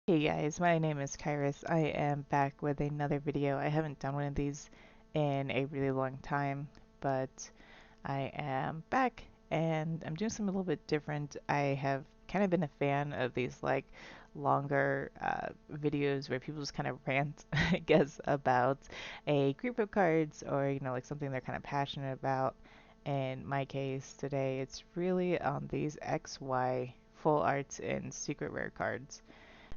Hey guys, my name is Kairos. I am back with another video. I haven't done one of these in a really long time, but I am back and I'm doing something a little bit different. I have kind of been a fan of these like longer videos where people just kind of rant, I guess, about a group of cards or, like something they're kind of passionate about. In my case today, it's really on these XY full arts and secret rare cards.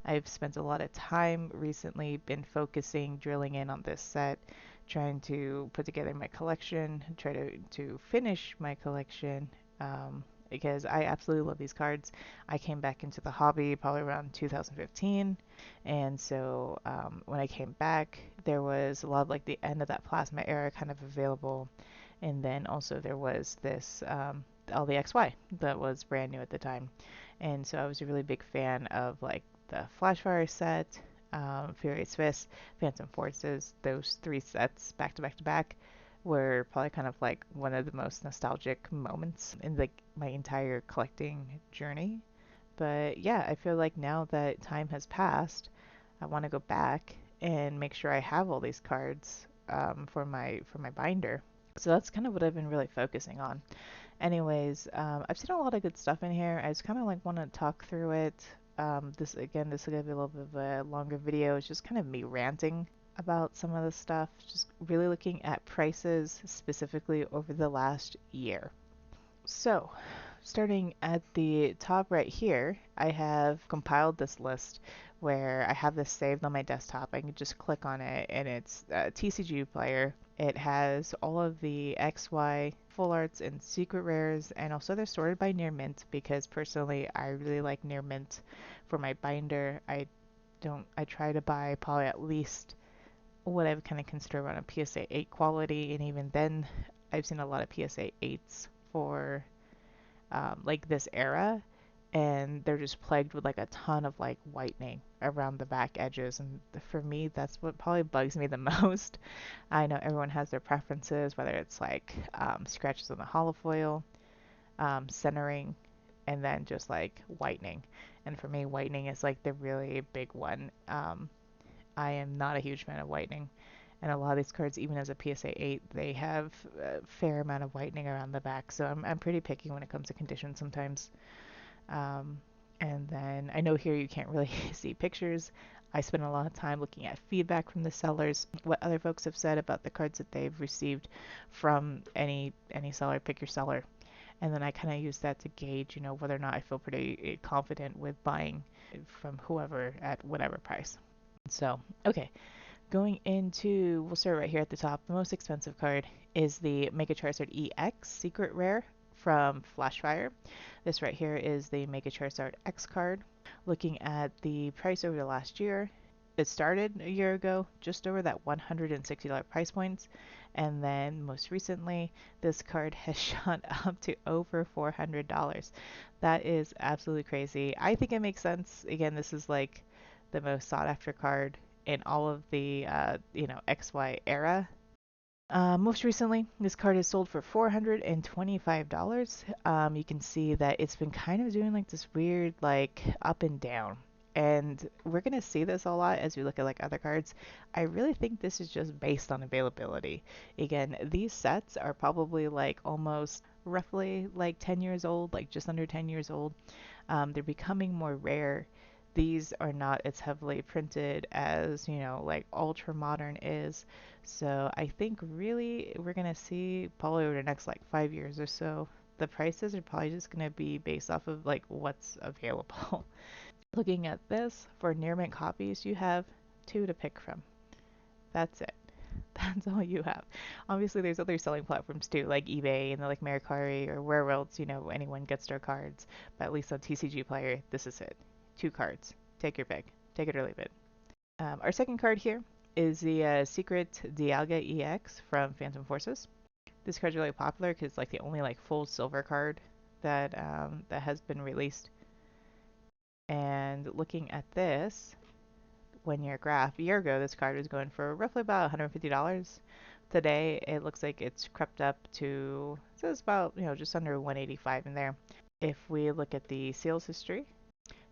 I've spent a lot of time recently been focusing, drilling in on this set, trying to put together my collection, try to finish my collection, because I absolutely love these cards. I came back into the hobby probably around 2015, and so when I came back, there was a lot of like the end of that plasma era kind of available, and then also there was this all the XY that was brand new at the time. And so I was a really big fan of like the Flashfire set, Furious Fist, Phantom Forces. Those three sets back to back to back were probably kind of like one of the most nostalgic moments in like my entire collecting journey. But yeah, I feel like now that time has passed, I want to go back and make sure I have all these cards for my binder. So that's kind of what I've been really focusing on. Anyways, I've seen a lot of good stuff in here. I just kind of like want to talk through it. This is gonna be a little bit of a longer video. It's just kind of me ranting about some of the stuff. Just really looking at prices specifically over the last year. So, starting at the top right here, I have compiled this list where I have this saved on my desktop. I can just click on it and it's a TCG player. It has all of the XY full arts and secret rares, and also they're sorted by near mint because personally I really like near mint for my binder. I try to buy probably at least what I would kind of consider around a PSA 8 quality, and even then I've seen a lot of PSA 8s for like this era, and they're just plagued with like a ton of like whitening around the back edges, and for me that's what probably bugs me the most. I know everyone has their preferences, whether it's like scratches on the hollow foil, centering, and then just like whitening. And for me, whitening is like the really big one. I am not a huge fan of whitening. And a lot of these cards, even as a PSA 8, they have a fair amount of whitening around the back. So I'm pretty picky when it comes to conditions sometimes. Um, and then I know here you can't really see pictures. I spend a lot of time looking at feedback from the sellers, what other folks have said about the cards that they've received from any seller, pick your seller. And then I kind of use that to gauge, whether or not I feel pretty confident with buying from whoever at whatever price. So, okay, we'll start right here at the top. The most expensive card is the Mega Charizard EX Secret Rare from Flashfire. This right here is the Mega Charizard X card. Looking at the price over the last year, it started a year ago just over that $160 price point, and then most recently this card has shot up to over $400. That is absolutely crazy. I think it makes sense. Again, this is like the most sought after card in all of the XY era. Most recently, this card is sold for $425. You can see that it's been kind of doing like this weird like up and down. And we're going to see this a lot as we look at like other cards. I really think this is just based on availability. Again, these sets are probably like almost roughly like 10 years old, like just under 10 years old. They're becoming more rare. These are not as heavily printed as, like ultra modern is. So I think really we're going to see probably over the next like 5 years or so, the prices are probably just going to be based off of like what's available. Looking at this, for near mint copies, you have two to pick from. That's it. That's all you have. Obviously, there's other selling platforms too, like eBay and like Mercari or where else anyone gets their cards. But at least on TCG Player, this is it. Two cards. Take your pick. Take it or leave it. Our second card here is the Secret Dialga EX from Phantom Forces. This card's really popular because it's like the only like full silver card that has been released. And looking at this, one year graph, a year ago this card was going for roughly about $150. Today it looks like it's crept up to, so it's about just under 185 in there. If we look at the sales history,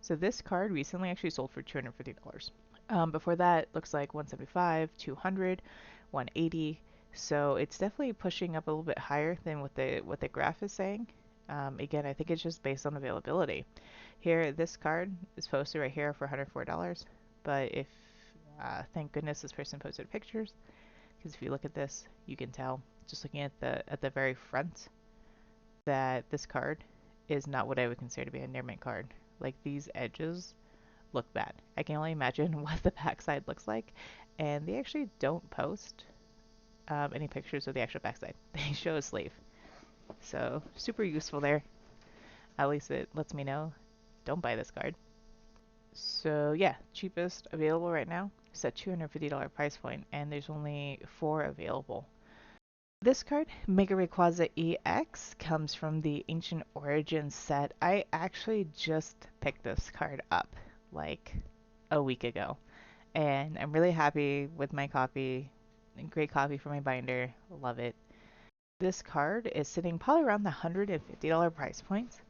So this card recently actually sold for $250. Before that, looks like 175, 200, 180. So it's definitely pushing up a little bit higher than what the graph is saying. Again, I think it's just based on availability. Here, this card is posted right here for $104. But if thank goodness this person posted pictures, because if you look at this, you can tell just looking at the very front that this card is not what I would consider to be a near mint card. Like these edges look bad. I can only imagine what the backside looks like, and they actually don't post any pictures of the actual backside. They show a sleeve, so super useful there. At least it lets me know don't buy this card. So yeah, cheapest available right now is at $250 price point, and there's only 4 available. This card, Mega Rayquaza EX, comes from the Ancient Origins set. I actually just picked this card up like a week ago, and I'm really happy with my copy. Great copy for my binder. Love it. This card is sitting probably around the $150 price point.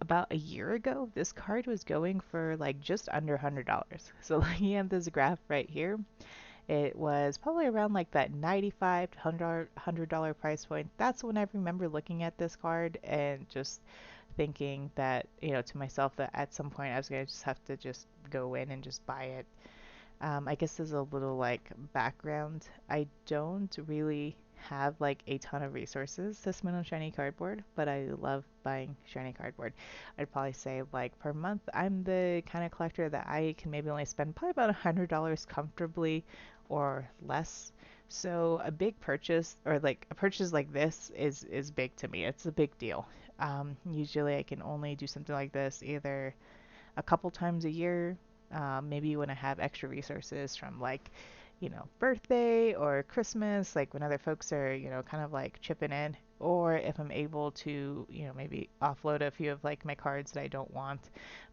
About a year ago, this card was going for like just under $100. So looking at this graph right here, it was probably around like that $95 to $100 price point. That's when I remember looking at this card and just thinking that, you know, to myself that at some point I was going to just have to just go in and just buy it. I guess there's a little like background. I don't really have like a ton of resources to spend on shiny cardboard, but I love buying shiny cardboard. I'd probably say like per month, I'm the kind of collector that I can maybe only spend probably about $100 comfortably or less. So a big purchase or like a purchase like this is big to me. It's a big deal. Usually I can only do something like this either a couple times a year, maybe when I have extra resources from like, you know, birthday or Christmas, like when other folks are, you know, kind of like chipping in, or if I'm able to, you know, maybe offload a few of like my cards that I don't want,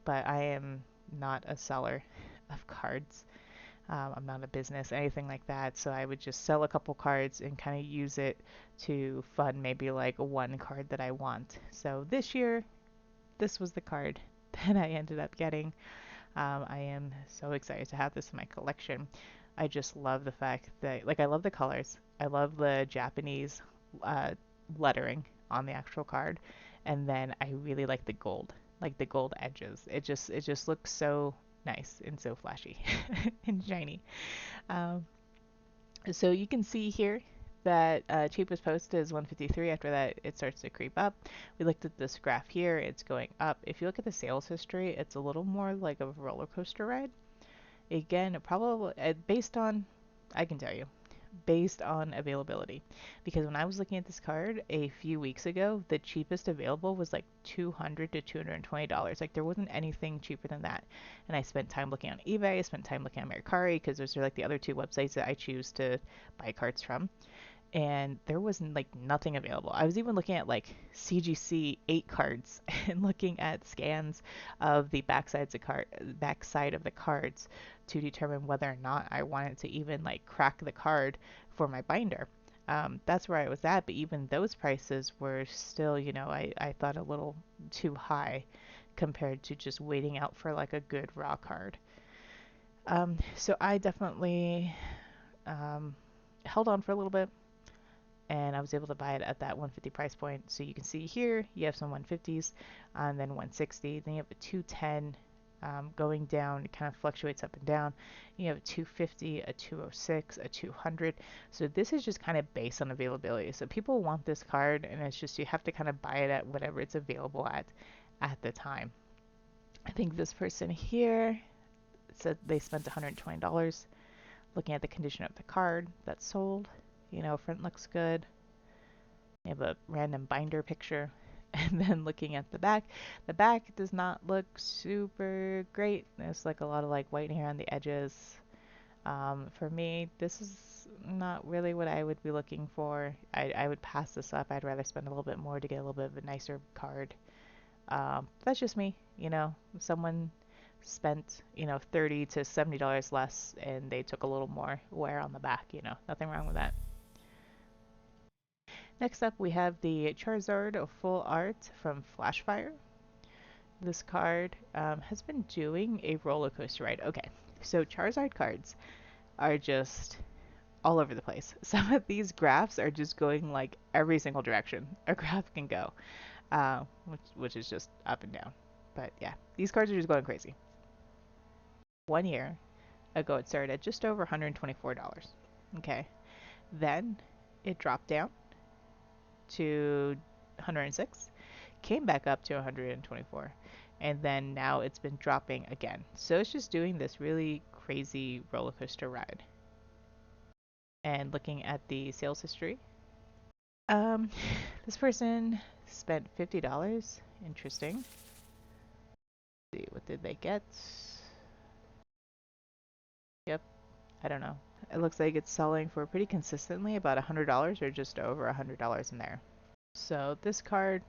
but I am not a seller of cards. I'm not a business, anything like that. So I would just sell a couple cards and kind of use it to fund maybe like one card that I want. So this year, this was the card that I ended up getting. I am so excited to have this in my collection. I just love the fact that, like, I love the colors. I love the Japanese uh, lettering on the actual card, and then I really like the gold edges. It just looks so nice and so flashy and shiny. Um, so you can see here that cheapest post is 153. After that, it starts to creep up. We looked at this graph here. It's going up. If you look at the sales history, it's a little more like a roller coaster ride. Again, probably based on, I can tell you, based on availability. Because when I was looking at this card a few weeks ago, the cheapest available was like $200 to $220. Like there wasn't anything cheaper than that. And I spent time looking on eBay, I spent time looking on Mercari because those are like the other 2 websites that I choose to buy cards from, and there was like nothing available. I was even looking at like CGC 8 cards and looking at scans of the backside of the cards to determine whether or not I wanted to even like crack the card for my binder. That's where I was at, but even those prices were still, you know, I thought a little too high compared to just waiting out for like a good raw card. So I definitely um, held on for a little bit, and I was able to buy it at that 150 price point. So you can see here you have some 150s and then 160. Then you have a 210 going down. It kind of fluctuates up and down. You have a 250, a 206, a 200. So this is just kind of based on availability. So people want this card, and it's just you have to kind of buy it at whatever it's available at the time. I think this person here said they spent $120. Looking at the condition of the card that's sold, you know, front looks good. You have a random binder picture. And then looking at the back does not look super great. There's like a lot of like white hair on the edges. For me, this is not really what I would be looking for. I would pass this up. I'd rather spend a little bit more to get a little bit of a nicer card. That's just me, you know. If someone spent, you know, $30 to $70 less and they took a little more wear on the back, you know, nothing wrong with that. Next up, we have the Charizard Full Art from Flashfire. this card has been doing a roller coaster ride. Okay, so Charizard cards are just all over the place. Some of these graphs are just going like every single direction a graph can go, which is just up and down. But yeah, these cards are just going crazy. 1 year ago, it started at just over $124. Okay, then it dropped down to 106, came back up to 124, and then now it's been dropping again. So it's just doing this really crazy roller coaster ride. And looking at the sales history, um, this person spent $50. Interesting. Let's see, what did they get? Yep, I don't know. It looks like it's selling for pretty consistently about $100 or just over $100 in there. So this card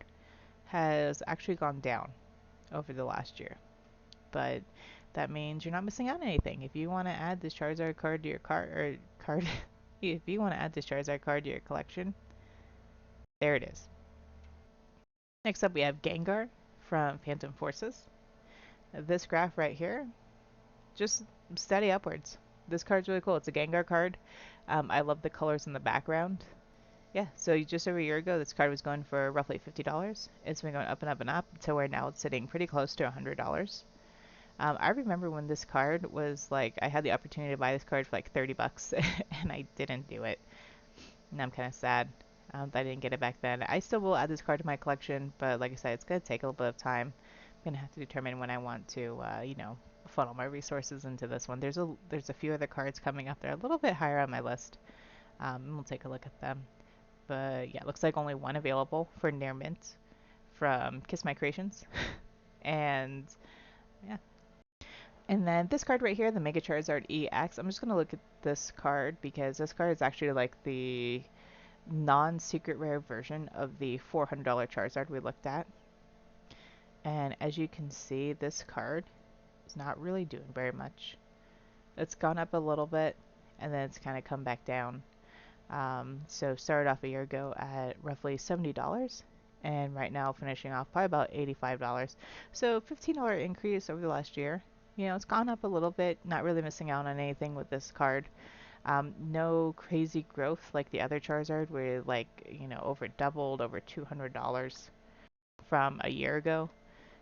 has actually gone down over the last year, but that means you're not missing out on anything. If you want to add this Charizard card to your card, if you want to add this Charizard card to your collection, there it is. Next up, we have Gengar from Phantom Forces. This graph right here, just steady upwards. This card's really cool. It's a Gengar card. I love the colors in the background. Yeah, so just over a year ago, this card was going for roughly $50. It's been going up and up and up to where now it's sitting pretty close to $100. I remember when this card was like, I had the opportunity to buy this card for like 30 bucks and I didn't do it. And I'm kind of sad that I didn't get it back then. I still will add this card to my collection, but like I said, it's going to take a little bit of time. I'm going to have to determine when I want to, funnel my resources into this one. There's a few other cards coming up there a little bit higher on my list. We'll take a look at them. But yeah, it looks like only one available for Near Mint from Kiss My Creations. And yeah. And then this card right here, the Mega Charizard EX. I'm just going to look at this card because this card is actually like the non-secret rare version of the $400 Charizard we looked at. And as you can see, this card is not really doing very much. It's gone up a little bit and then it's kind of come back down. So started off a year ago at roughly $70 and right now finishing off probably about $85. So $15 increase over the last year. You know, it's gone up a little bit, not really missing out on anything with this card. No crazy growth like the other Charizard where over doubled, over $200 from a year ago.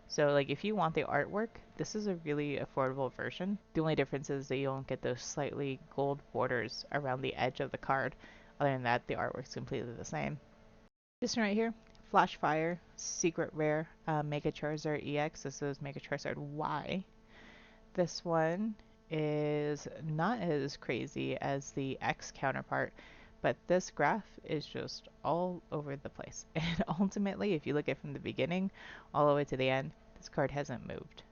So like if you want the artwork, this is a really affordable version. The only difference is that you don't get those slightly gold borders around the edge of the card. Other than that, the artwork's completely the same. This one right here, Flash Fire, Secret Rare, Mega Charizard EX. This is Mega Charizard Y. This one is not as crazy as the X counterpart, but this graph is just all over the place. And ultimately, if you look at it from the beginning all the way to the end, this card hasn't moved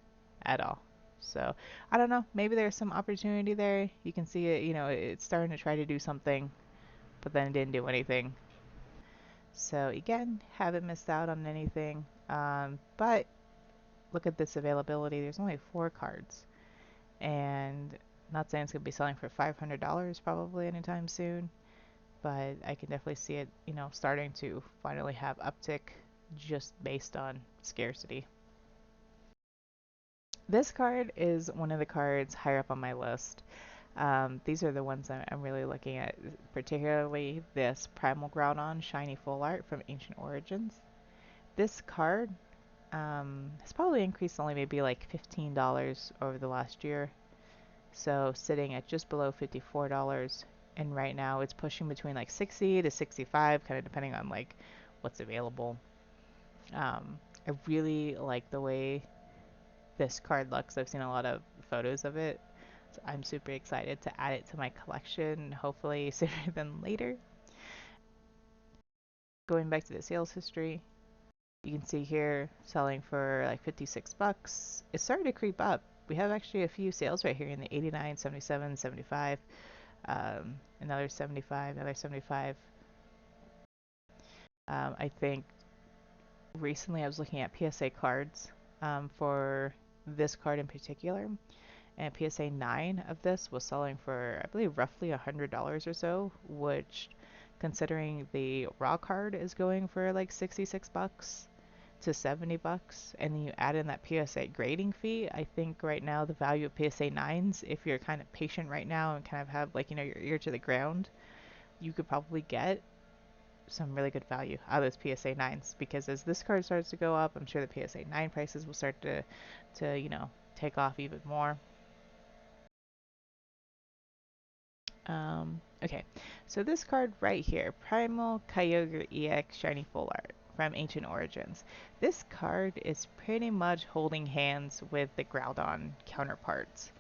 at all. So I don't know, maybe there's some opportunity there. You can see it, it's starting to try to do something, but then it didn't do anything. So again, haven't missed out on anything. But look at this availability. There's only 4 cards. And not saying it's going to be selling for $500 probably anytime soon, but I can definitely see it, starting to finally have uptick just based on scarcity. This card is one of the cards higher up on my list. These are the ones I'm really looking at, particularly this Primal Groudon Shiny Full Art from Ancient Origins. This card has probably increased only maybe like $15 over the last year. So sitting at just below $54, and right now it's pushing between like 60 to 65, kind of depending on like what's available. I really like the way this card looks. I've seen a lot of photos of it. So I'm super excited to add it to my collection, hopefully sooner than later. Going back to the sales history, you can see here selling for like 56 bucks. It started to creep up. We have actually a few sales right here in the 89, 77, 75, another 75, another 75. I think recently I was looking at PSA cards for this card in particular, and PSA 9 of this was selling for, I believe, roughly $100 or so, which, considering the raw card is going for like 66 bucks, to 70 bucks, and then you add in that PSA grading fee. I think right now the value of PSA 9s, if you're kind of patient right now and kind of have like, you know, your ear to the ground, you could probably get some really good value out of those PSA 9s, because as this card starts to go up, I'm sure the PSA 9 prices will start to you know, take off even more. Okay, so this card right here, Primal Kyogre EX Shiny Full Art from Ancient Origins. This card is pretty much holding hands with the Groudon counterparts.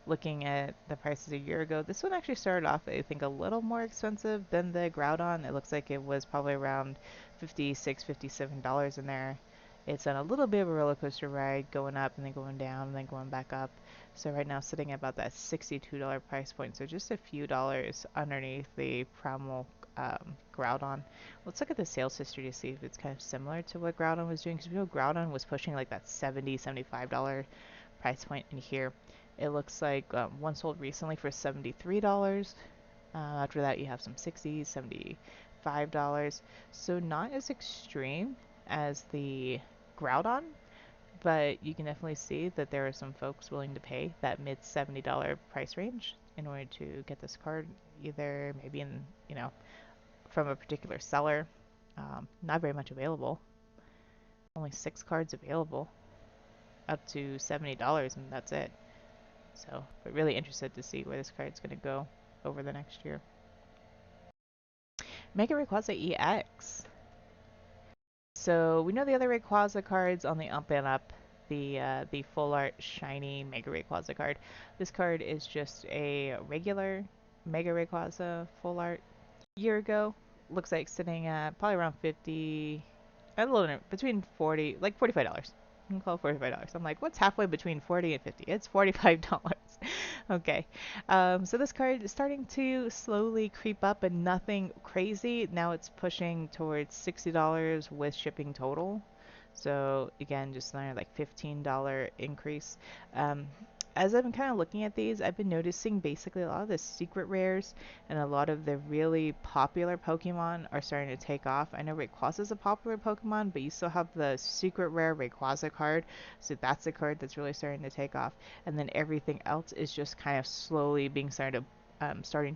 Looking at the prices a year ago, this one actually started off, I think, a little more expensive than the Groudon. It looks like it was probably around $56, $57 in there. It's on a little bit of a roller coaster ride, going up and then going down and then going back up. So right now sitting at about that $62 price point, so just a few dollars underneath the Primal Groudon. Let's look at the sales history to see if it's kind of similar to what Groudon was doing, because we know Groudon was pushing like that $70, $75 price point in here. It looks like one sold recently for $73. After that, you have some $60, $75. So not as extreme as the Groudon, but you can definitely see that there are some folks willing to pay that mid $70 price range in order to get this card, either maybe in, you know, from a particular seller. Not very much available. Only 6 cards available, up to $70, and that's it. So, but really interested to see where this card's going to go over the next year. Mega Rayquaza EX. So we know the other Rayquaza cards on the up and up. The full art shiny Mega Rayquaza card. This card is just a regular Mega Rayquaza full art. Year ago, looks like sitting at probably around 50, a little between 40, like $45. You can call it $45. I'm like, what's halfway between 40 and 50? It's $45. Okay. So this card is starting to slowly creep up, and nothing crazy. Now it's pushing towards $60 with shipping total. So again, just another like $15 increase. Um, as I've been kind of looking at these, I've been noticing basically a lot of the secret rares and a lot of the really popular Pokemon are starting to take off. I know Rayquaza is a popular Pokemon, but you still have the secret rare Rayquaza card, so that's the card that's really starting to take off. And then everything else is just kind of slowly being starting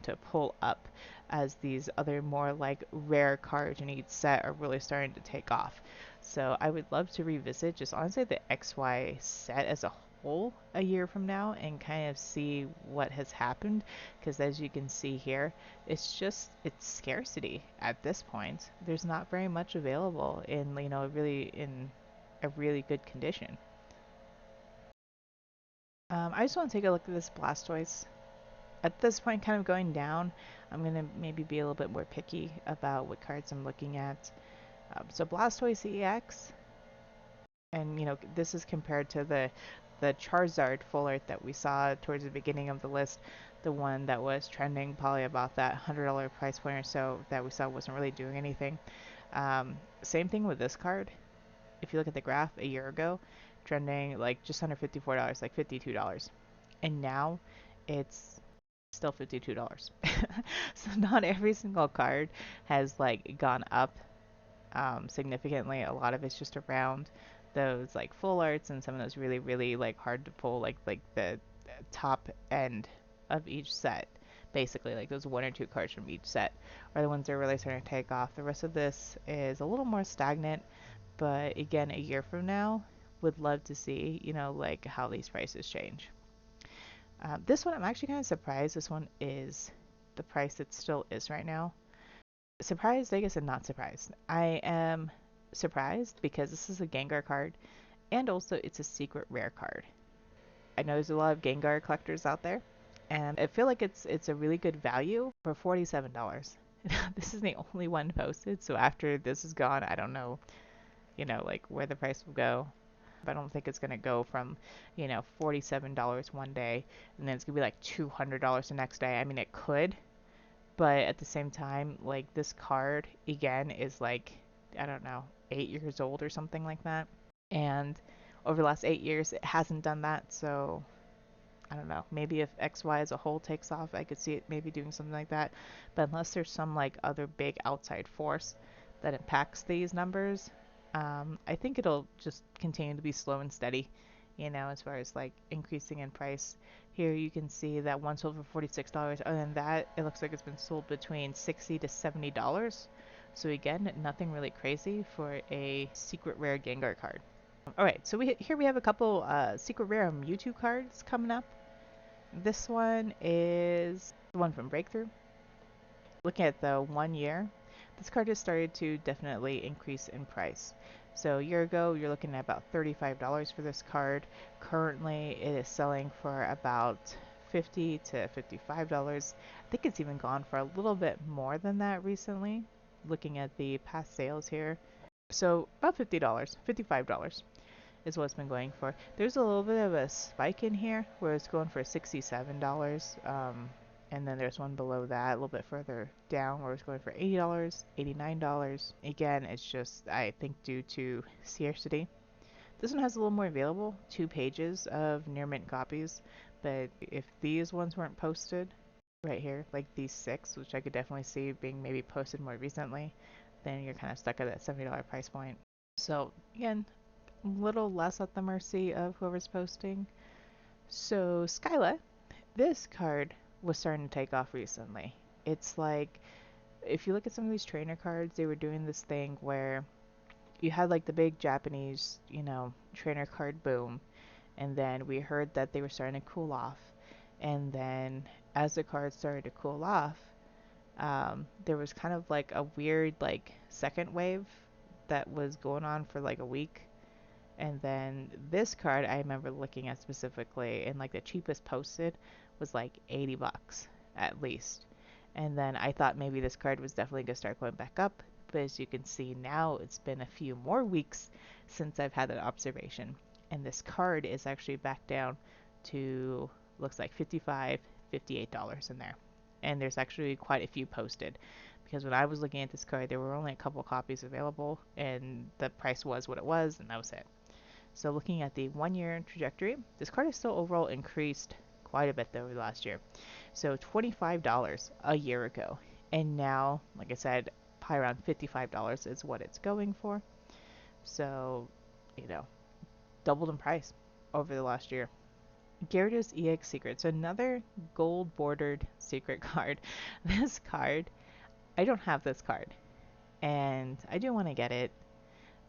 to pull up, as these other more like rare cards in each set are really starting to take off. So I would love to revisit just honestly the XY set as a whole a year from now and kind of see what has happened, because as you can see here, it's scarcity at this point. There's not very much available in, you know, in a really good condition. I just want to take a look at this Blastoise. At this point, kind of going down, I'm going to maybe be a little bit more picky about what cards I'm looking at. So Blastoise EX, and you know, this is compared to the Charizard full art that we saw towards the beginning of the list, the one that was trending probably about that $100 price point or so that we saw wasn't really doing anything. Same thing with this card. If you look at the graph a year ago, trending like just under $54, like $52. And now it's still $52. So not every single card has like gone up significantly. A lot of it's just around those like full arts and some of those really really like hard to pull, like the top end of each set, basically like those 1 or 2 cards from each set are the ones that are really starting to take off. The rest of this is a little more stagnant, but again, a year from now would love to see, you know, like how these prices change. This one I'm actually kind of surprised this one is the price it still is right now. Surprised, I guess, and not surprised. I am surprised because this is a Gengar card, and also it's a secret rare card. I know there's a lot of Gengar collectors out there, and I feel like it's a really good value for $47. This is the only one posted, so after this is gone, I don't know, you know, like where the price will go. But I don't think it's gonna go from, you know, $47 one day, and then it's gonna be like $200 the next day. I mean, it could, but at the same time, like this card again is like, I don't know, 8 years old or something like that. And over the last 8 years, it hasn't done that. So I don't know. Maybe if XY as a whole takes off, I could see it maybe doing something like that. But unless there's some like other big outside force that impacts these numbers, I think it'll just continue to be slow and steady, you know, as far as like increasing in price. Here you can see that one sold for $46. Other than that, it looks like it's been sold between $60 to $70. So again, nothing really crazy for a secret rare Gengar card. All right, so here we have a couple secret rare Mewtwo cards coming up. This one is the one from Breakthrough. Looking at the 1 year, this card has started to definitely increase in price. So a year ago, you're looking at about $35 for this card. Currently, it is selling for about $50 to $55. I think it's even gone for a little bit more than that recently, looking at the past sales here. So about $50, $55 is what it's been going for. There's a little bit of a spike in here where it's going for $67. And then there's one below that, a little bit further down, where it's going for $80, $89. Again, it's just, I think, due to scarcity. This one has a little more available, 2 pages of near mint copies. But if these ones weren't posted, right here, like these 6, which I could definitely see being maybe posted more recently, then you're kind of stuck at that $70 price point. So again, a little less at the mercy of whoever's posting. So Skyla, this card was starting to take off recently. It's like, if you look at some of these trainer cards, they were doing this thing where you had like the big Japanese, you know, trainer card boom, and then we heard that they were starting to cool off. And then as the cards started to cool off, there was kind of like a weird like second wave that was going on for like a week. And then this card I remember looking at specifically, and like the cheapest posted was like $80 at least. And then I thought maybe this card was definitely going to start going back up. But as you can see now, it's been a few more weeks since I've had that observation. And this card is actually back down to, looks like $55, $58 in there. And there's actually quite a few posted. Because when I was looking at this card, there were only a couple copies available, and the price was what it was, and that was it. So looking at the 1 year trajectory, this card has still overall increased quite a bit over the last year. So $25 a year ago. And now, like I said, probably around $55 is what it's going for. So, you know, doubled in price over the last year. Gyarados EX Secret. So another gold bordered secret card. This card, I don't have this card. And I do want to get it,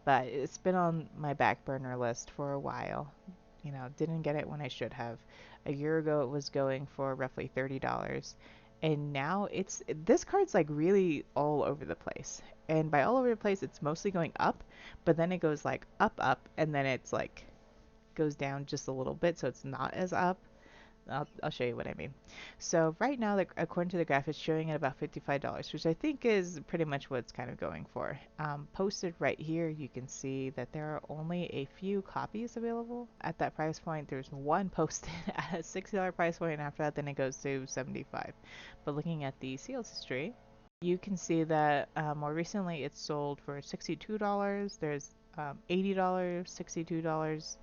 but it's been on my back burner list for a while. You know, didn't get it when I should have. A year ago, it was going for roughly $30, and now this card's like really all over the place. And by all over the place, it's mostly going up, but then it goes like up, up, and then it's like goes down just a little bit, so it's not as up. I'll show you what I mean. So right now, according to the graph, it's showing at about $55, which I think is pretty much what it's kind of going for. Posted right here, you can see that there are only a few copies available at that price point. There's one posted at a $60 price point, and after that, then it goes to $75. But looking at the sales history, you can see that more recently it's sold for $62. There's $80, $62,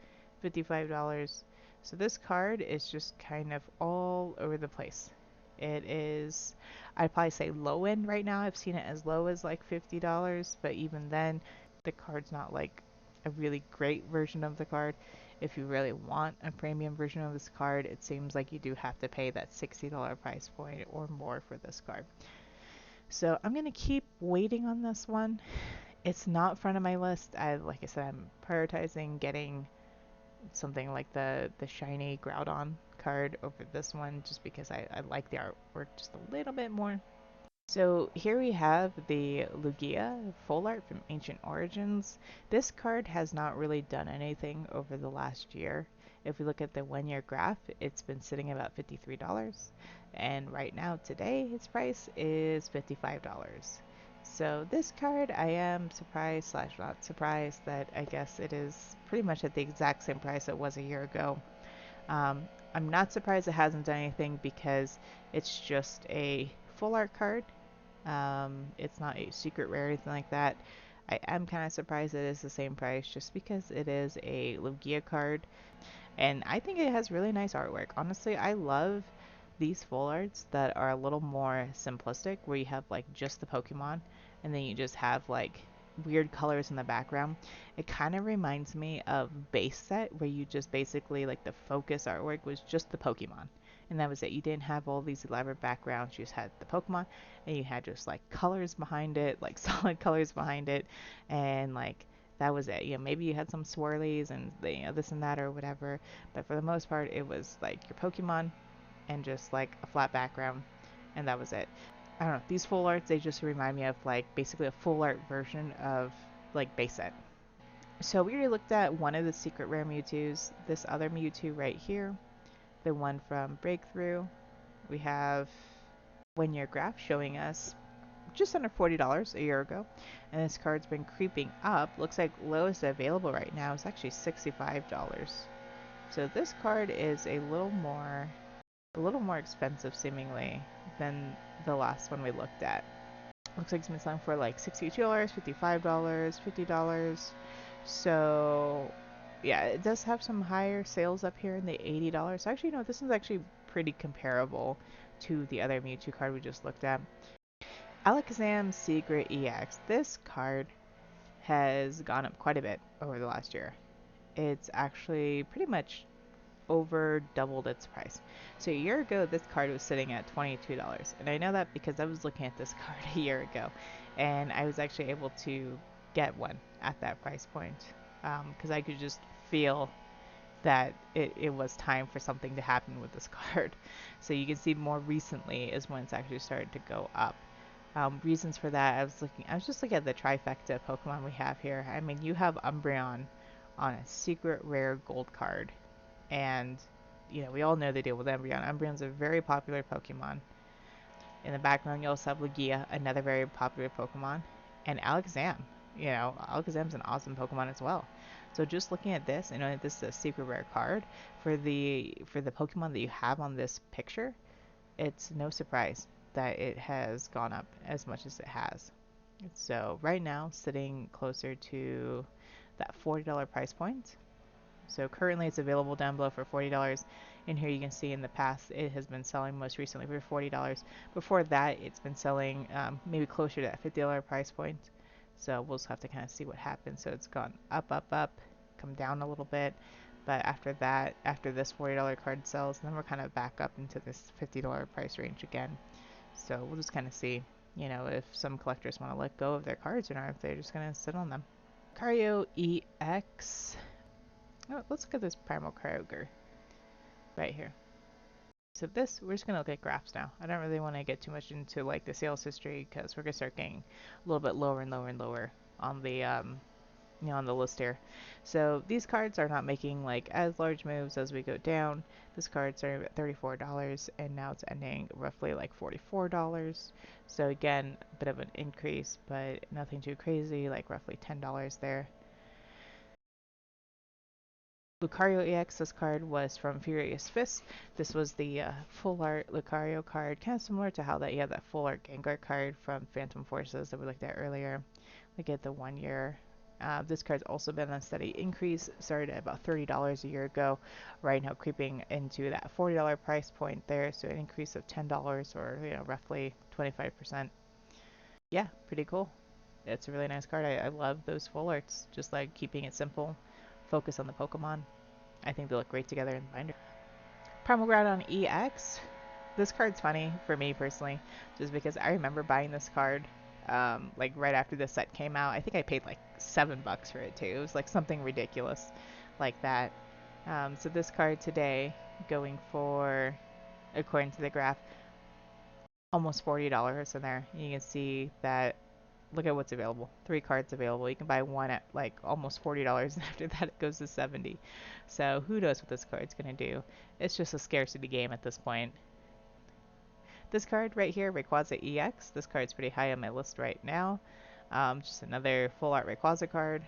$55. So this card is just kind of all over the place. It is, I'd probably say low end right now. I've seen it as low as like $50, but even then, the card's not like a really great version of the card. If you really want a premium version of this card, it seems like you do have to pay that $60 price point or more for this card. So I'm going to keep waiting on this one. It's not front of my list. Like I said, I'm prioritizing getting something like the shiny Groudon card over this one, just because I like the artwork just a little bit more. So here we have the Lugia full art from Ancient Origins. This card has not really done anything over the last year. If we look at the 1 year graph, it's been sitting about $53, and right now today its price is $55. So this card, I am surprised slash not surprised that I guess it is pretty much at the exact same price it was a year ago. I'm not surprised it hasn't done anything because it's just a full art card. It's not a secret rare or anything like that. I am kind of surprised it is the same price just because it is a Lugia card. And I think it has really nice artwork. Honestly, I love these full arts that are a little more simplistic, where you have like just the Pokemon and then you just have like weird colors in the background. It kind of reminds me of base set, where you just basically, like, the focus artwork was just the Pokemon. And that was it. You didn't have all these elaborate backgrounds. You just had the Pokemon, and you had just like colors behind it, like solid colors behind it, and like that was it. You know, maybe you had some swirlies and this and that or whatever, but for the most part, it was like your Pokemon and just like a flat background, and that was it. I don't know. These full arts, they just remind me of like basically a full art version of like base set. So we already looked at one of the secret rare Mewtwo's. This other Mewtwo right here, the one from Breakthrough. We have 1 year graph showing us just under $40 a year ago, and this card's been creeping up. Looks like lowest available right now is actually $65. So this card is a little more expensive seemingly than the last one we looked at. Looks like it's been selling for like $62, $55, $50. So yeah, it does have some higher sales up here in the $80. Actually, no, this is actually pretty comparable to the other Mewtwo card we just looked at. Alakazam Secret EX. This card has gone up quite a bit over the last year. It's actually pretty much over doubled its price. So a year ago, this card was sitting at $22. And I know that because I was looking at this card a year ago, and I was actually able to get one at that price point, because I could just feel that it was time for something to happen with this card. So you can see more recently is when it's actually started to go up. Reasons for that, I was just looking at the trifecta Pokemon we have here. I mean, you have Umbreon on a secret rare gold card, and we all know the deal with Umbreon. Umbreon's a very popular Pokemon. In the background, you also have Lugia, another very popular Pokemon, and Alakazam. Alakazam's an awesome Pokemon as well. So just looking at this, this is a secret rare card for the Pokemon that you have on this picture. It's no surprise that it has gone up as much as it has. So right now, sitting closer to that $40 price point. So currently it's available down below for $40. And here you can see in the past it has been selling most recently for $40. Before that, it's been selling maybe closer to that $50 price point. So we'll just have to kind of see what happens. So it's gone up, up, up, come down a little bit. But after that, after this $40 card sells, then we're kind of back up into this $50 price range again. So we'll just kind of see, if some collectors want to let go of their cards or not, if they're just going to sit on them. Lucario EX. Oh, let's look at this Primal Kyogre right here. So this, we're just going to look at graphs now. I don't really want to get too much into like the sales history because we're going to start getting a little bit lower and lower and lower on the on the list here. So these cards are not making like as large moves as we go down. This card started at $34 and now it's ending roughly like $44. So again, a bit of an increase, but nothing too crazy, like roughly $10 there. Lucario EX, this card was from Furious Fist. This was the full art Lucario card, kind of similar to how you have that full art Gengar card from Phantom Forces that we looked at earlier. Look at the 1 year. This card's also been on a steady increase. Started at about $30 a year ago. Right now creeping into that $40 price point there. So an increase of $10 or roughly 25%. Yeah, pretty cool. It's a really nice card. I love those full arts. Just like keeping it simple. Focus on the Pokemon. I think they look great together in the binder. Primal Groudon EX. This card's funny for me personally, just because I remember buying this card like right after the set came out. I think I paid like $7 for it too. It was like something ridiculous like that. So this card today going for, according to the graph, almost $40 in there. You can see that. Look at what's available. 3 cards available. You can buy one at like almost $40, and after that it goes to $70. So who knows what this card's gonna do? It's just a scarcity game at this point. This card right here, Rayquaza EX. This card's pretty high on my list right now. Just another full art Rayquaza card.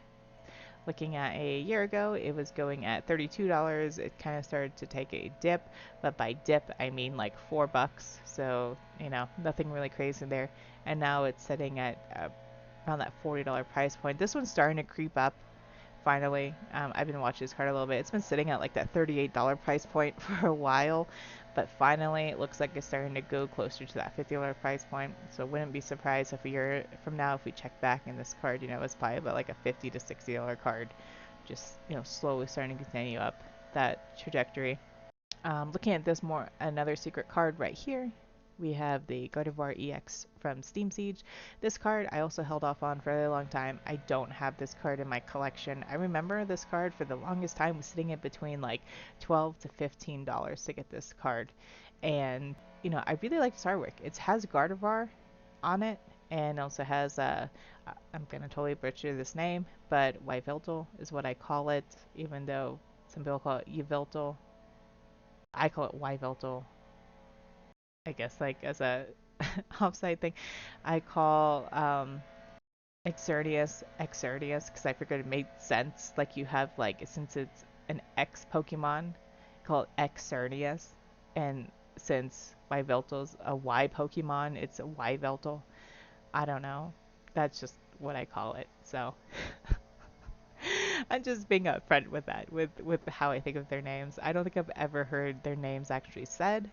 Looking at a year ago, it was going at $32. It kind of started to take a dip, but by dip I mean like $4. So nothing really crazy there. And now it's sitting at around that $40 price point. This one's starting to creep up. Finally, I've been watching this card a little bit. It's been sitting at like that $38 price point for a while, but finally it looks like it's starting to go closer to that $50 price point. So wouldn't be surprised if a year from now, if we check back in this card, it's probably about like a $50 to $60 card, just slowly starting to continue up that trajectory. Looking at this more, another secret card right here, we have the Gardevoir EX from Steam Siege. This card I also held off on for a really long time. I don't have this card in my collection. I remember this card for the longest time was sitting in between like $12 to $15 to get this card. And, I really like this artwork. It has Gardevoir on it and also has, I'm going to totally butcher this name, but Yveltal is what I call it, even though some people call it Yveltal. I call it Yveltal, I guess, like as a offside thing. I call Exerdius because I figured it made sense. Like you have like since it's an X Pokemon called Exerdius, and since Yveltal's a Y Pokemon, it's a Yveltal. I don't know. That's just what I call it. So I'm just being upfront with that, with how I think of their names. I don't think I've ever heard their names actually said.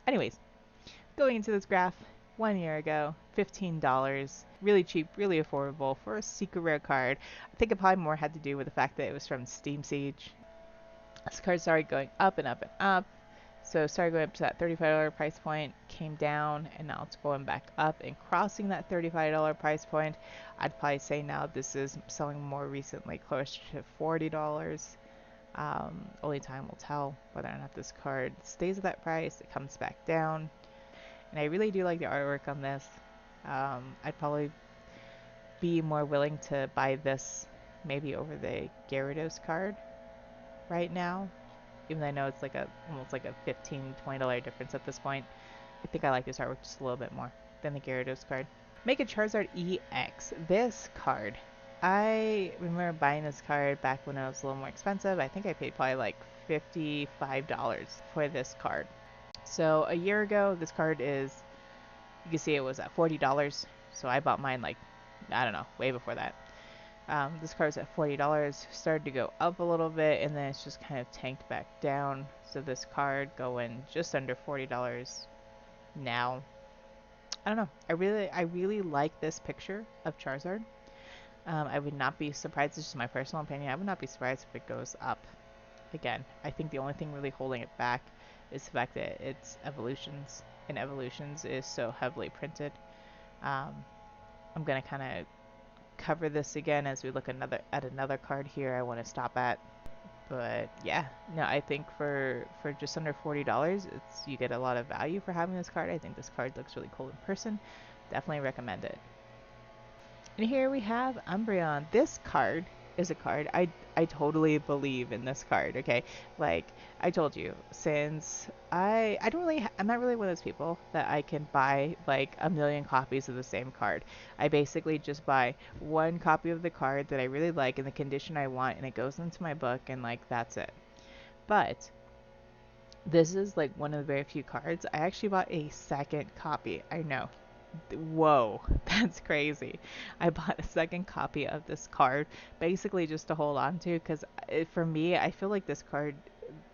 Anyways, going into this graph, 1 year ago, $15, really cheap, really affordable for a secret rare card. I think it probably more had to do with the fact that it was from Steam Siege. This card started going up and up and up. So started going up to that $35 price point, came down, and now it's going back up and crossing that $35 price point. I'd probably say now this is selling more recently, closer to $40. Only time will tell whether or not this card stays at that price. It comes back down. And I really do like the artwork on this. I'd probably be more willing to buy this maybe over the Gyarados card right now, even though I know it's like almost like a $15-$20 difference at this point. I think I like this artwork just a little bit more than the Gyarados card. Mega Charizard EX. This card, I remember buying this card back when it was a little more expensive. I think I paid probably like $55 for this card. So a year ago, this card is, you can see it was at $40. So I bought mine like, I don't know, way before that. This card's at $40, started to go up a little bit, and then it's just kind of tanked back down. So this card going just under $40 now. I don't know. I really like this picture of Charizard. I would not be surprised. This is my personal opinion. I would not be surprised if it goes up again. I think the only thing really holding it back is the fact that it's evolutions, and evolutions is so heavily printed. I'm gonna kind of cover this again as we look at another card here I want to stop at. But yeah, no, I think for just under $40, you get a lot of value for having this card. I think this card looks really cool in person. Definitely recommend it. And here we have Umbreon. This card is a card I totally believe in this card, okay? Like I told you, since I don't really I'm not really one of those people that I can buy like a million copies of the same card. I basically just buy one copy of the card that I really like in the condition I want, and it goes into my book, and like that's it. But this is like one of the very few cards. I actually bought a second copy. I know, whoa, that's crazy. I bought a second copy of this card basically just to hold on to, because for me, I feel like this card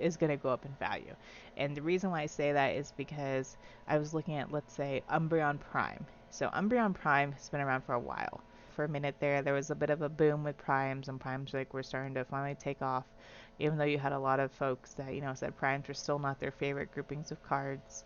is going to go up in value. And the reason why I say that is because I was looking at, let's say, Umbreon Prime. So Umbreon Prime has been around for a while. For a minute there was a bit of a boom with primes, and primes like were starting to finally take off, even though you had a lot of folks that said primes were still not their favorite groupings of cards.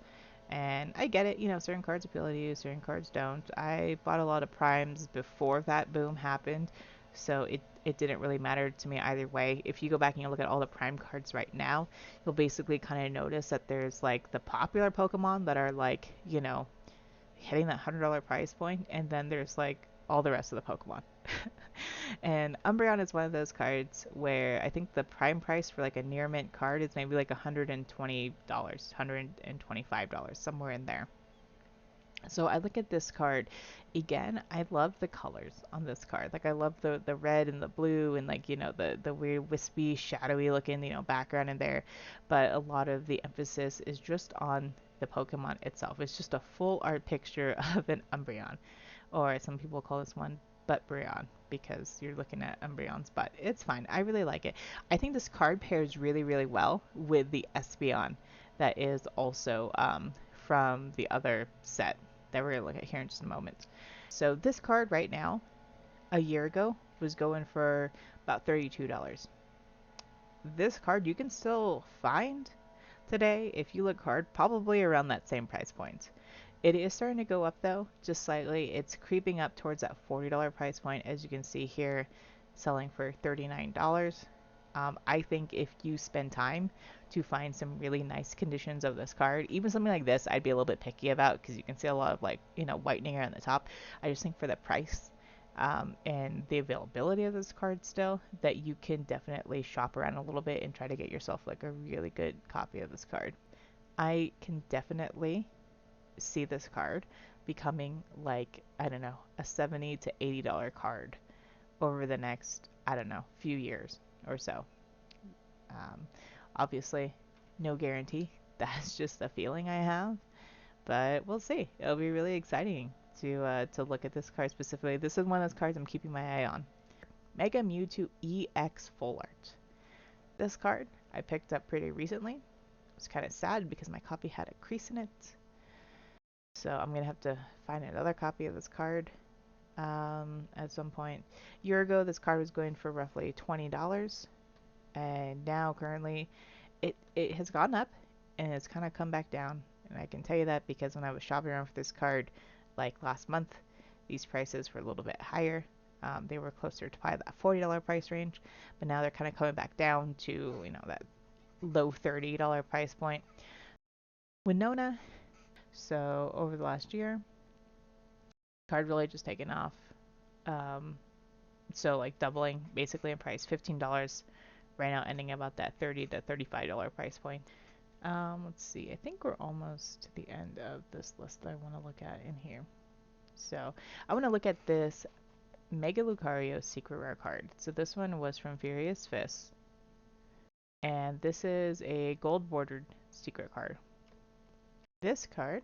And I get it, certain cards appeal to you, certain cards don't. I bought a lot of primes before that boom happened, so it didn't really matter to me either way. If you go back and you look at all the prime cards right now, you'll basically kind of notice that there's like the popular Pokemon that are like, hitting that $100 price point, and then there's like all the rest of the Pokemon. And Umbreon is one of those cards where I think the prime price for like a near mint card is maybe like $120, $125, somewhere in there. So I look at this card again. I love the colors on this card. Like I love the red and the blue, and like the weird wispy shadowy looking background in there. But a lot of the emphasis is just on the Pokemon itself. It's just a full art picture of an Umbreon, or some people call this one Buttbreon because you're looking at Umbreon's butt. It's fine. I really like it. I think this card pairs really, really well with the Espeon that is also from the other set that we're going to look at here in just a moment. So this card right now, a year ago, was going for about $32. This card you can still find today if you look hard, probably around that same price point. It is starting to go up though, just slightly. It's creeping up towards that $40 price point, as you can see here, selling for $39. I think if you spend time to find some really nice conditions of this card, even something like this, I'd be a little bit picky about because you can see a lot of like, whitening around the top. I just think for the price and the availability of this card still, that you can definitely shop around a little bit and try to get yourself like a really good copy of this card. I can definitely see this card becoming like, I don't know, a $70 to $80 card over the next, I don't know, few years or so. Um, Obviously, no guarantee. That's just a feeling I have, but we'll see. It'll be really exciting to look at this card specifically. This is one of those cards I'm keeping my eye on. Mega Mewtwo EX Full Art. This card I picked up pretty recently. It was kind of sad because my copy had a crease in it. So I'm going to have to find another copy of this card at some point. A year ago, this card was going for roughly $20. And now currently it has gone up and it's kind of come back down. And I can tell you that because when I was shopping around for this card like last month, these prices were a little bit higher. They were closer to probably that $40 price range, but now they're kind of coming back down to, that low $30 price point. Winona, so over the last year, card really just taken off. Um, so like doubling basically in price, $15 right now, ending about that $30 to $35 price point. Let's see, I think we're almost to the end of this list that I want to look at in here. So I want to look at this Mega Lucario Secret Rare card. So this one was from Furious Fist, and this is a gold bordered secret card. This card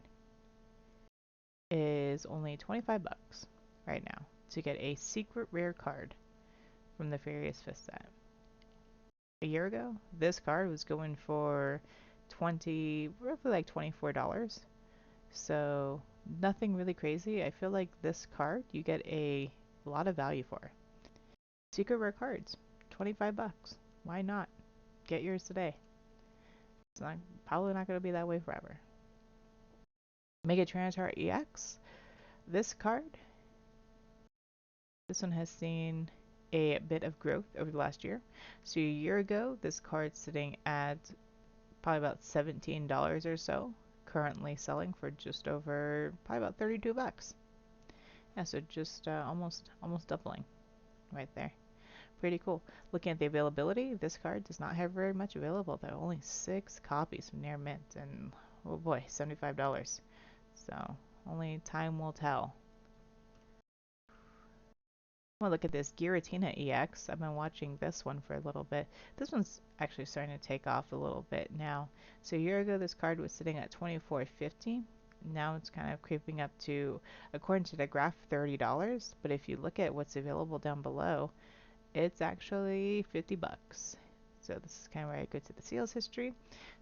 is only 25 bucks right now to get a secret rare card from the Furious Fist set. A year ago, this card was going for roughly like $24. So nothing really crazy. I feel like this card you get a lot of value for. Secret rare cards, 25 bucks. Why not? Get yours today. It's probably not going to be that way forever. Mega Tyranitar EX. This card, this one has seen a bit of growth over the last year. So a year ago, this card's sitting at probably about $17 or so. Currently selling for just over probably about 32 bucks. Yeah, so just almost doubling right there. Pretty cool. Looking at the availability, this card does not have very much available. There are only 6 copies from Near Mint, and oh boy, $75. So only time will tell. I'm gonna look at this Giratina EX. I've been watching this one for a little bit. This one's actually starting to take off a little bit now. So a year ago, this card was sitting at $24.50. Now it's kind of creeping up to, according to the graph, $30. But if you look at what's available down below, it's actually 50 bucks. So this is kind of where I go to the sales history,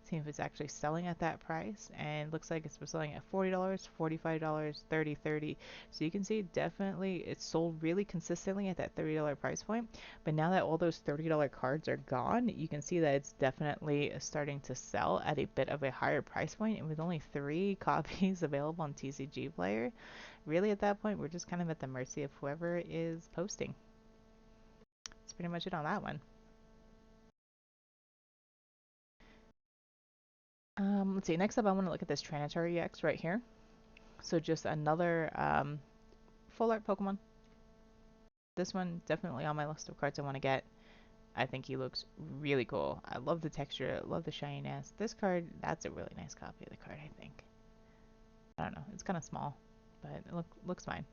see if it's actually selling at that price, and looks like it's selling at $40, $45, $30. So you can see definitely it's sold really consistently at that $30 price point. But now that all those $30 cards are gone, you can see that it's definitely starting to sell at a bit of a higher price point. And with only 3 copies available on TCG Player, really at that point we're just kind of at the mercy of whoever is posting. That's pretty much it on that one. Let's see. Next up, I want to look at this Tyranitar EX right here. So just another full art Pokemon. This one definitely on my list of cards I want to get. I think he looks really cool. I love the texture. I love the shininess. This card, that's a really nice copy of the card, I think. I don't know. It's kind of small, but it looks fine.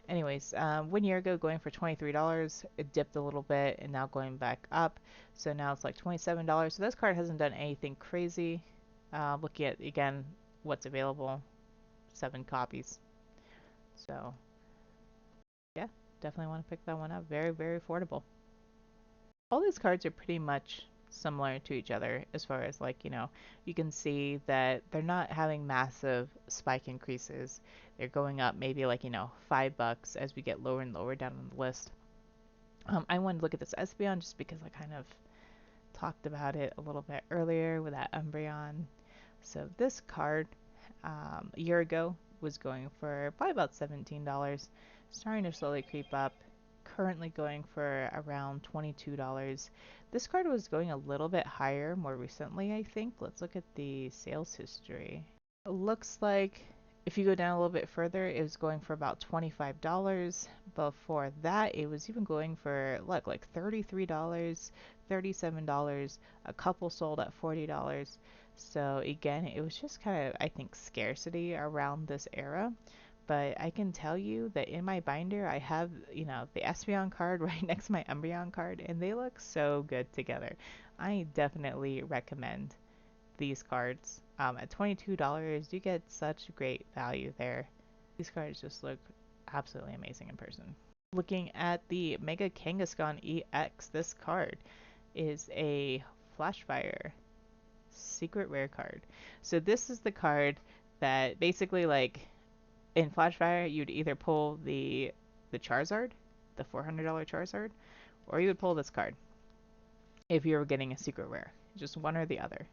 Anyways, 1 year ago, going for $23. It dipped a little bit, and now going back up. So now it's like $27. So this card hasn't done anything crazy. Looking at, again, what's available, 7 copies. So, yeah, definitely want to pick that one up. Very, very affordable. All these cards are pretty much similar to each other as far as like, you can see that they're not having massive spike increases. They're going up maybe like, $5 as we get lower and lower down on the list. I wanted to look at this Espeon just because I kind of talked about it a little bit earlier with that Umbreon. So this card a year ago was going for probably about $17, starting to slowly creep up, currently going for around $22. This card was going a little bit higher more recently, I think. Let's look at the sales history. It looks like if you go down a little bit further, it was going for about $25. Before that, it was even going for, look, like $33, $37. A couple sold at $40. So again, it was just kind of, I think, scarcity around this era. But I can tell you that in my binder, I have, the Espeon card right next to my Umbreon card, and they look so good together. I definitely recommend these cards. At $22, you get such great value there. These cards just look absolutely amazing in person. Looking at the Mega Kangaskhan EX, this card is a Flashfire secret rare card. So this is the card that basically, like, in Flashfire, you'd either pull the Charizard, the $400 Charizard, or you would pull this card if you were getting a secret rare. Just one or the other.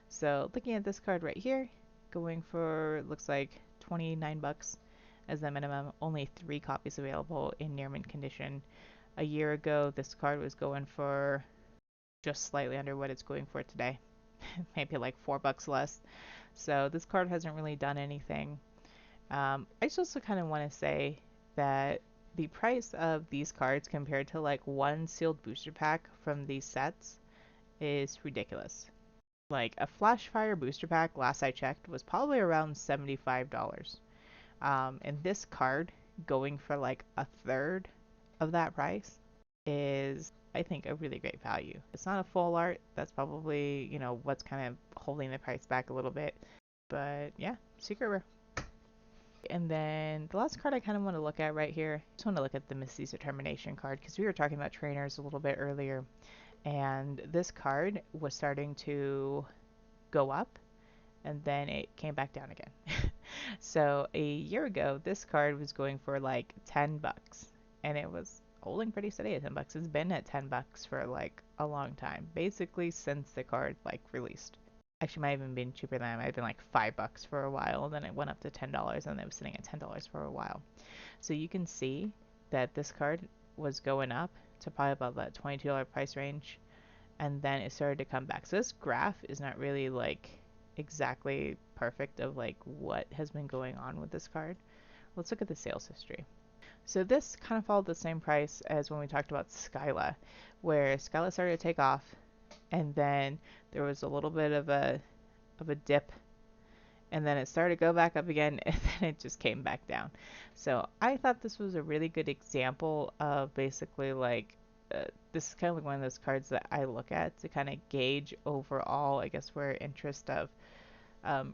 So looking at this card right here, going for, looks like $29 as the minimum. Only 3 copies available in near mint condition. A year ago, this card was going for just slightly under what it's going for today. Maybe like $4 less. So this card hasn't really done anything. I just also kind of want to say that the price of these cards compared to like one sealed booster pack from these sets is ridiculous. Like a Flashfire booster pack, last I checked, was probably around $75. And this card going for like a third of that price is, I think, a really great value. It's not a full art. That's probably, what's kind of holding the price back a little bit. But yeah, secret rare. And then the last card I kind of want to look at right here, I just want to look at the Misty's Determination card because we were talking about trainers a little bit earlier. And this card was starting to go up and then it came back down again. So a year ago, this card was going for like $10 and it was holding pretty steady at $10. It's been at $10 for like a long time, basically since the card like released. Actually, might have even been cheaper than that. It might have been like $5 for a while, then it went up to $10 and it was sitting at $10 for a while. So you can see that this card was going up to probably about that $22 price range, and then it started to come back. So this graph is not really like exactly perfect of like what has been going on with this card. Let's look at the sales history. So this kind of followed the same price as when we talked about Skyla, where Skyla started to take off, and then there was a little bit of a dip, and then it started to go back up again, and then it just came back down. So I thought this was a really good example of basically like this is kind of like one of those cards that I look at to kind of gauge overall, I guess, where interest of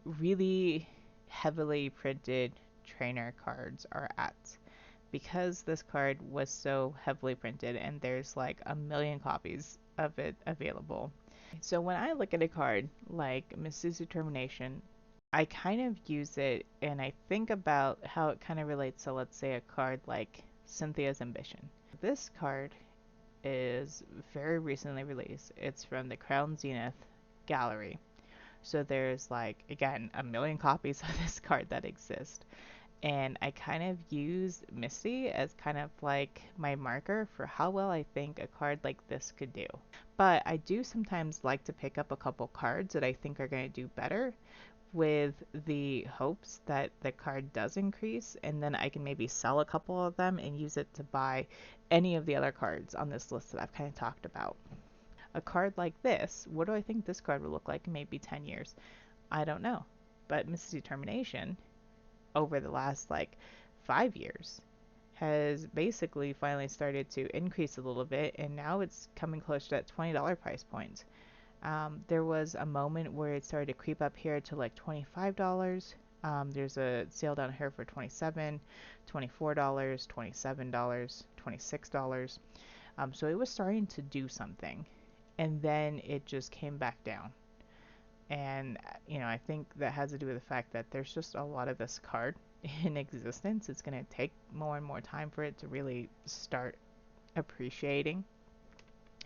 really heavily printed trainer cards are at. Because this card was so heavily printed and there's like a million copies of it available. So when I look at a card like Misty's Determination, I kind of use it and I think about how it kind of relates to, let's say, a card like Cynthia's Ambition. This card is very recently released. It's from the Crown Zenith gallery. So there's like, again, a million copies of this card that exist. And I kind of use Misty as kind of like my marker for how well I think a card like this could do. But I do sometimes like to pick up a couple cards that I think are going to do better with the hopes that the card does increase, and then I can maybe sell a couple of them and use it to buy any of the other cards on this list that I've kind of talked about. A card like this, what do I think this card will look like in maybe 10 years? I don't know. But Misty's Determination, over the last like 5 years, has basically finally started to increase a little bit, and now it's coming close to that $20 price point. There was a moment where it started to creep up here to like $25. There's a sale down here for $27, $24, $27, $26. So it was starting to do something. and then it just came back down. And I think that has to do with the fact that there's just a lot of this card in existence. It's going to take more and more time for it to really start appreciating.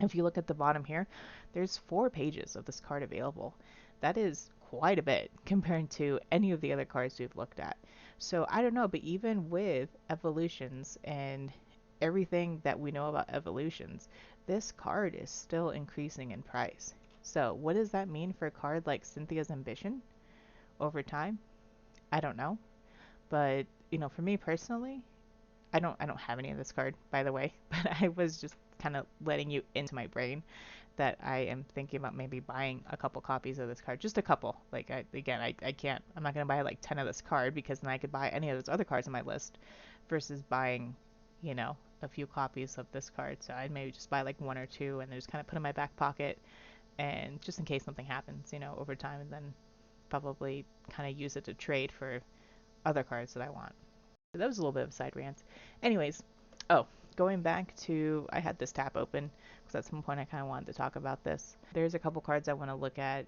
If you look at the bottom here, there's 4 pages of this card available. That is quite a bit compared to any of the other cards we've looked at. So I don't know, but even with evolutions and everything that we know about evolutions, this card is still increasing in price. So what does that mean for a card like Cynthia's Ambition over time? I don't know. But, for me personally, I don't have any of this card, by the way, but I was just kind of letting you into my brain that I am thinking about maybe buying a couple copies of this card. Just a couple. Like, I can't, I'm not going to buy like 10 of this card, because then I could buy any of those other cards on my list versus buying, a few copies of this card. So I'd maybe just buy like 1 or 2 and just kind of put in my back pocket, and just in case something happens, over time, and then probably kind of use it to trade for other cards that I want. So that was a little bit of a side rant. Anyways, oh, going back to, I had this tab open because at some point I kind of wanted to talk about this. There's a couple cards I want to look at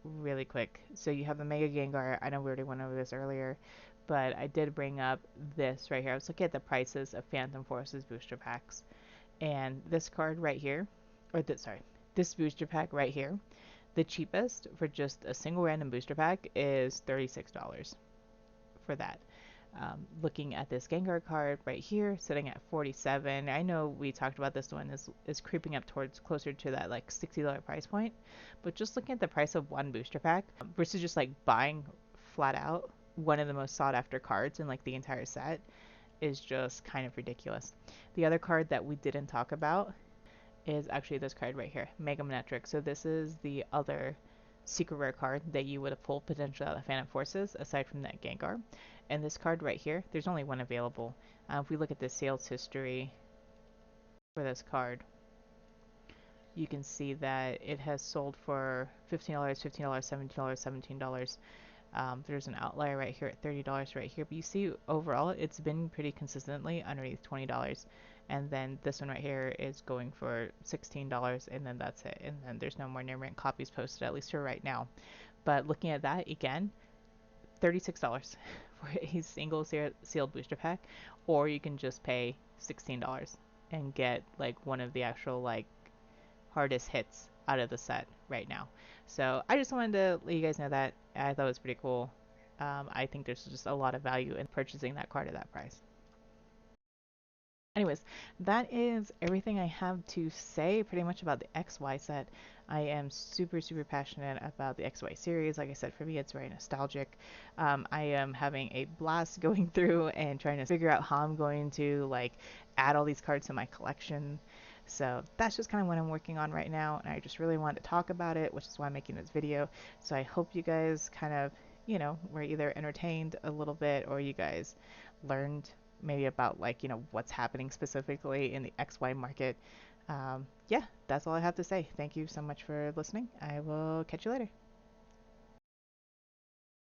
really quick. So you have the Mega Gengar. I know we already went over this earlier, but I did bring up this right here. I was looking at the prices of Phantom Forces booster packs, and this card right here, or this booster pack right here, the cheapest for just a single random booster pack is $36 for that. Looking at this Gengar card right here, sitting at 47. I know we talked about this one is creeping up towards closer to that like $60 price point, but just looking at the price of one booster pack versus just like buying flat out one of the most sought after cards in like the entire set is just kind of ridiculous. The other card that we didn't talk about is actually this card right here, Mega Manectric. So this is the other secret rare card that you would have pulled potentially out of Phantom Forces aside from that Gengar. And this card right here, there's only one available. If we look at the sales history for this card, you can see that it has sold for $15, $15, $17, $17. There's an outlier right here at $30 right here, but you see overall it's been pretty consistently underneath $20. And then this one right here is going for $16, and then that's it. And then there's no more near mint copies posted, at least for right now. But looking at that again, $36 for a single sealed booster pack, or you can just pay $16 and get like one of the actual like hardest hits out of the set right now. So I just wanted to let you guys know that. I thought it was pretty cool. I think there's just a lot of value in purchasing that card at that price. Anyways, that is everything I have to say pretty much about the XY set. I am super, super passionate about the XY series. Like I said, for me, it's very nostalgic. I am having a blast going through and trying to figure out how I'm going to like add all these cards to my collection. So that's just kind of what I'm working on right now, and I just really wanted to talk about it, which is why I'm making this video. So I hope you guys kind of, were either entertained a little bit, or you guys learned maybe about like what's happening specifically in the XY market. Yeah, that's all I have to say. Thank you so much for listening. I will catch you later.